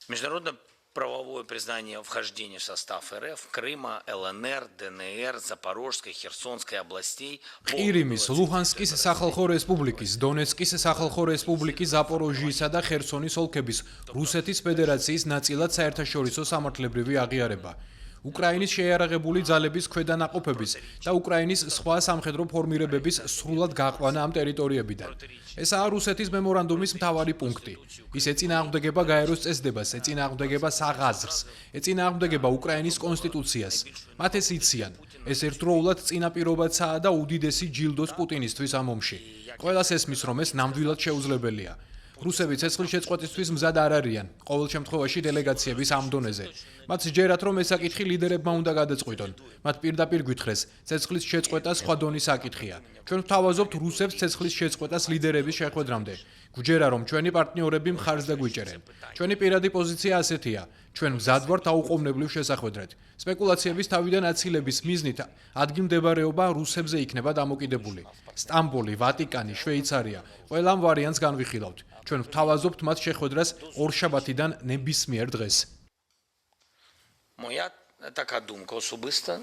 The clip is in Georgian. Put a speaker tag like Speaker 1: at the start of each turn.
Speaker 1: Международно-правовое признание вхождения в состав РФ Крыма, ЛНР, ДНР, Запорожской, Херсонской областей.
Speaker 2: ყირიმის, ლუჰანსკის სახალხო რესპუბლიკის, დონეცკის სახალხო რესპუბლიკის, ზაპოროჟიისა და ხერსონის ოლქების რუსეთის ფედერაციის ნაწილად საერთაშორისო სამართლებრივი აღიარება. უკრაინის შეიარაღებული ძალების ქვედანაყოფების და უკრაინის სხვა სამხედრო ფორმირებების სრულად გაყვანა ამ ტერიტორიებიდან. ესაა რუსეთის მემორანდუმის მთავარი პუნქტი. ის ეწინააღმდეგება გაეროს წესდებას, ეწინააღმდეგება საღაზრს, ეწინააღმდეგება უკრაინის კონსტიტუციას. მათ ეს იციან. ეს ერთდროულად წინაპირობაცაა და უდიდესი ჯილდოს პუტინისთვის ამ ომში. ყველას ესმის, რომ ეს ნამდვილად შეუძლებელია. რუსები ცეცხლის შეწყვეტისთვის მზად არ არიან, ყოველ შემთხვევაში დელეგაციების ამ დონეზე. მათ სჯერათ, რომ ეს საკითხი ლიდერებმა უნდა გადაწყვიტონ. მათ პირდაპირ გვითხრეს, ცეცხლის შეწყვეტა სხვა დონის საკითხია. ჩვენ ვთავაზობთ რუსებს ცეცხლის შეწყვეტას ლიდერების შეხვედრამდე. გვჯერა, რომ ჩვენი პარტნიორები მხარს დაგვიჭერენ. ჩვენი პირადი პოზიცია ასეთია. ჩვენ მზად ვართ აუყოვნებლივ შესახვედრად. სპეკულაციების თავიდან აცილების მიზნით ადგილმდებარეობა რუსებზე იქნება დამოკიდებული. სტამბოლი, ვატიკანი, შვეიცარია, ყველა ამ ვარიანტს განვიხილავთ. ჩვენ ვთავაზობთ მათ შეხვედრას ორშაბათიდან ნებისმიერ დღეს.
Speaker 1: Моя така думка особиста.